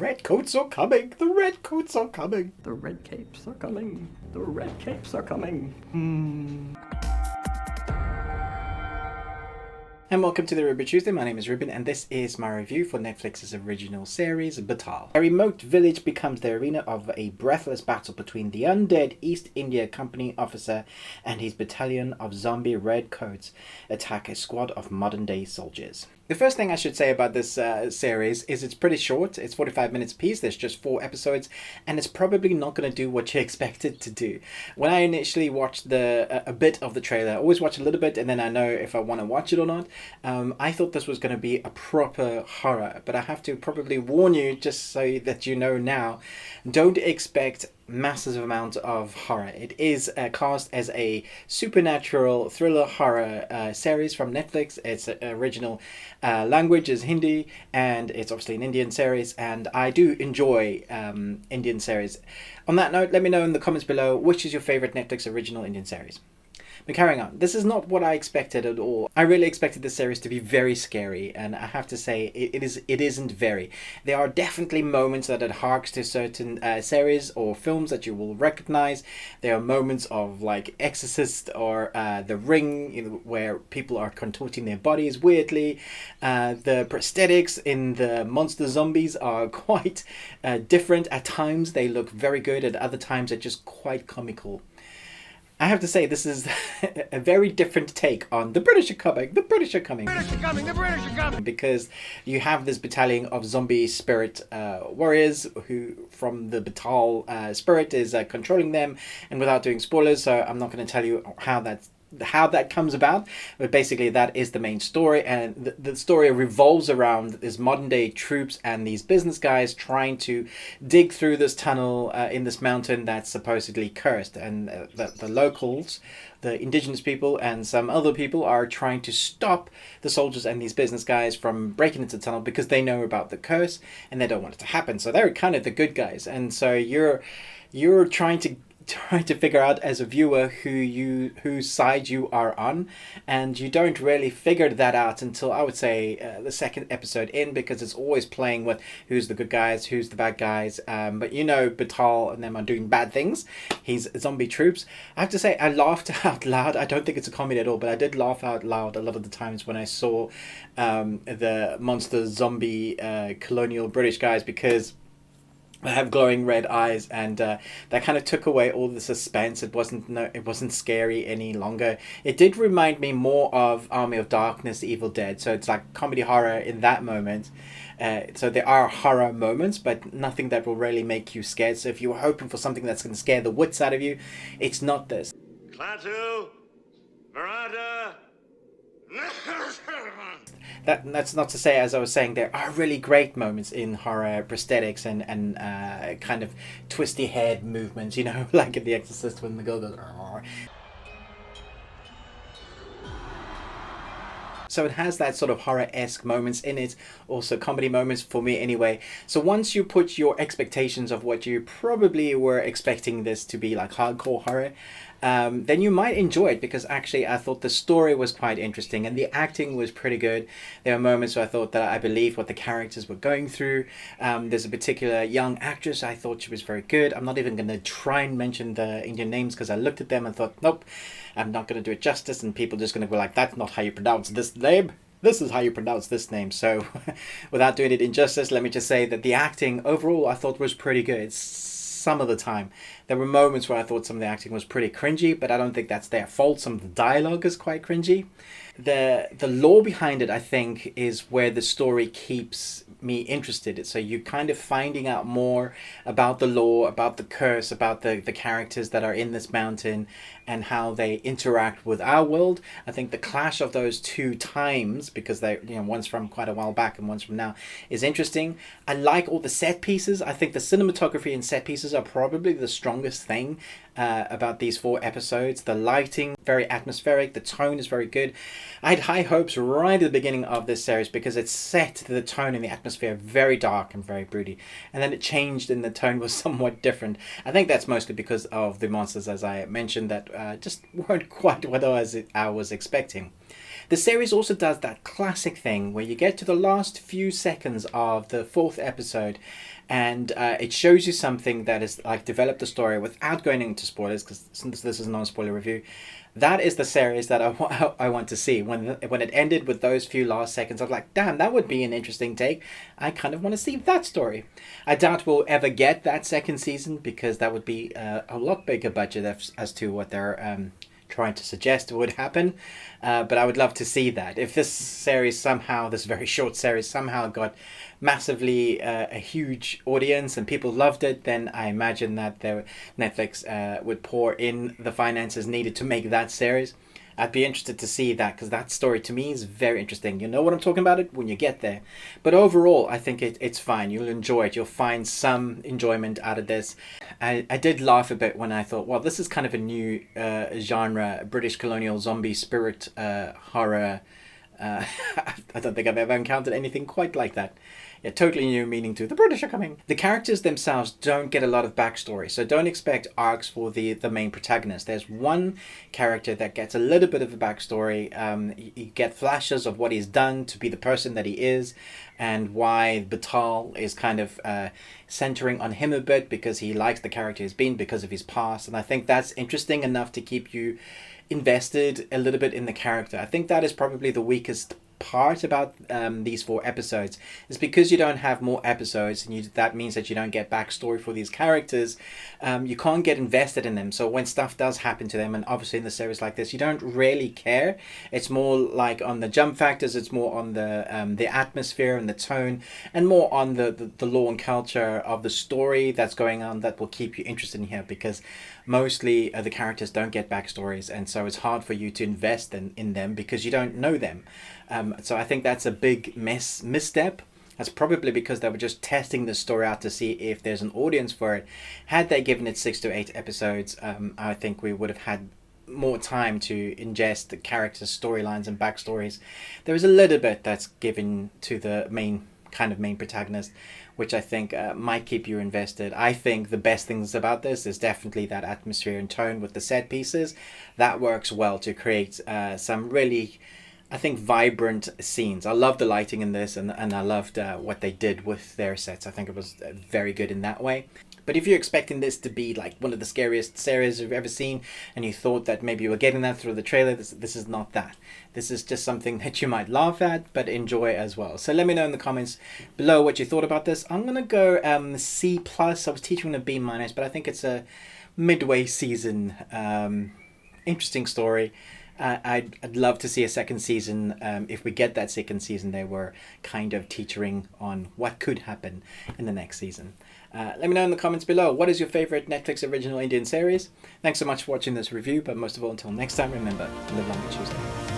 red coats are coming. The red coats are coming. The red capes are coming. The red capes are coming. And welcome to the Ruby Tuesday. My name is Ruben, and this is my review for Netflix's original series, Betaal. A remote village becomes the arena of a breathless battle between the undead East India Company officer and his battalion of zombie redcoats attack a squad of modern-day soldiers. The first thing I should say about this series is it's pretty short. It's 45 minutes apiece. There's just 4 episodes, and it's probably not going to do what you expect it to do. When I initially watched a bit of the trailer, I always watch a little bit, and then I know if I want to watch it or not. I thought this was going to be a proper horror, but I have to probably warn you, just so that you know now, don't expect massive amount of horror. It is cast as a supernatural thriller horror series from Netflix. Its original language is Hindi, and it's obviously an Indian series, and I do enjoy Indian series. On that note, let me know in the comments below which is your favorite Netflix original Indian series. But carrying on, this is not what I expected at all. I really expected this series to be very scary, and I have to say it isn't very. There are definitely moments that it harks to certain series or films that you will recognize. There are moments of like Exorcist or The Ring, where people are contorting their bodies weirdly. The prosthetics in the monster zombies are quite different. At times they look very good, at other times they're just quite comical. I have to say, this is a very different take on the British are coming, the British are coming. The British are coming, the British are coming. Because you have this battalion of zombie spirit warriors who, from the Betaal spirit, is controlling them. And without doing spoilers, so I'm not going to tell you how that comes about, but basically that is the main story, and the story revolves around these modern day troops and these business guys trying to dig through this tunnel in this mountain that's supposedly cursed, and the locals, the indigenous people and some other people, are trying to stop the soldiers and these business guys from breaking into the tunnel because they know about the curse and they don't want it to happen. So they're kind of the good guys, and so you're trying to figure out as a viewer whose side you are on, and you don't really figure that out until I would say the second episode in, because it's always playing with who's the good guys, who's the bad guys, but you know Betaal and them are doing bad things. He's zombie troops. I have to say I laughed out loud. I don't think it's a comedy at all, but I did laugh out loud a lot of the times when I saw the monster zombie colonial British guys, because they have glowing red eyes, and that kind of took away all the suspense. It wasn't scary any longer. It did remind me more of Army of Darkness, Evil Dead. So it's like comedy horror in that moment. So there are horror moments, but nothing that will really make you scared. So if you were hoping for something that's going to scare the wits out of you, it's not this. Klaatu, Veranda. That's not to say, as I was saying, there are really great moments in horror prosthetics and kind of twisty head movements, you know, like in The Exorcist when the girl goes. Arr. So it has that sort of horror-esque moments in it, also comedy moments for me anyway. So once you put your expectations of what you probably were expecting this to be, like hardcore horror, then you might enjoy it, because actually I thought the story was quite interesting and the acting was pretty good. There were moments where I thought that I believed what the characters were going through. There's a particular young actress, I thought she was very good. I'm not even going to try and mention the Indian names, because I looked at them and thought, nope, I'm not going to do it justice, and people are just going to go like, that's not how you pronounce this name. This is how you pronounce this name. So without doing it injustice, let me just say that the acting overall I thought was pretty good. Some of the time there were moments where I thought some of the acting was pretty cringy, but I don't think that's their fault. Some of the dialogue is quite cringy. The lore behind it, I think, is where the story keeps me interested. So you're kind of finding out more about the lore, about the curse, about the characters that are in this mountain and how they interact with our world. I think the clash of those two times, because they, you know, one's from quite a while back and one's from now, is interesting. I like all the set pieces. I think the cinematography and set pieces are probably the strongest thing about these 4 episodes. The lighting, very atmospheric. The tone is very good. I had high hopes right at the beginning of this series, because it set the tone and the atmosphere very dark and very broody, and then it changed and the tone was somewhat different. I think that's mostly because of the monsters, as I mentioned, that just weren't quite what I was expecting. The series also does that classic thing where you get to the last few seconds of the 4th episode and it shows you something that is like developed the story without going into spoilers, because this is a non-spoiler review. That is the series that I want to see. When it ended with those few last seconds, I was like, damn, that would be an interesting take. I kind of want to see that story. I doubt we'll ever get that second season, because that would be a lot bigger budget as to what they're trying to suggest would happen. But I would love to see that. If this series somehow, this very short series, somehow got massively a huge audience and people loved it, then I imagine that Netflix would pour in the finances needed to make that series. I'd be interested to see that, because that story to me is very interesting. You know what I'm talking about it when you get there. But overall, I think it's fine. You'll enjoy it. You'll find some enjoyment out of this. I did laugh a bit when I thought, well, this is kind of a new genre, British colonial zombie spirit horror. I don't think I've ever encountered anything quite like that. Yeah, totally new meaning to the British are coming. The characters themselves don't get a lot of backstory, so don't expect arcs for the main protagonist. There's one character that gets a little bit of a backstory. You get flashes of what he's done to be the person that he is, and why Betaal is kind of centering on him a bit, because he likes the character he's been because of his past. And I think that's interesting enough to keep you invested a little bit in the character. I think that is probably the weakest part about these 4 episodes, is because you don't have more episodes, and that means that you don't get backstory for these characters. You can't get invested in them, so when stuff does happen to them, and obviously in the series like this you don't really care. It's more like on the jump factors, it's more on the atmosphere and the tone, and more on the law and culture of the story that's going on, that will keep you interested in here, because mostly the characters don't get backstories, and so it's hard for you to invest in them because you don't know them. So I think that's a big misstep. That's probably because they were just testing the story out to see if there's an audience for it. Had they given it 6 to 8 episodes, I think we would have had more time to ingest the characters' storylines and backstories. There is a little bit that's given to the main protagonist, which I think might keep you invested. I think the best things about this is definitely that atmosphere and tone with the set pieces. That works well to create some really, I think, vibrant scenes. I love the lighting in this, and I loved what they did with their sets. I think it was very good in that way. But if you're expecting this to be like one of the scariest series you've ever seen, and you thought that maybe you were getting that through the trailer, this is not that. This is just something that you might laugh at, but enjoy as well. So let me know in the comments below what you thought about this. I'm going to go C+. I was teaching a B-, but I think it's a midway season. Interesting story. I'd love to see a second season. If we get that second season, they were kind of teetering on what could happen in the next season. Let me know in the comments below, what is your favorite Netflix original Indian series? Thanks so much for watching this review, but most of all, until next time, remember, live long and choose life.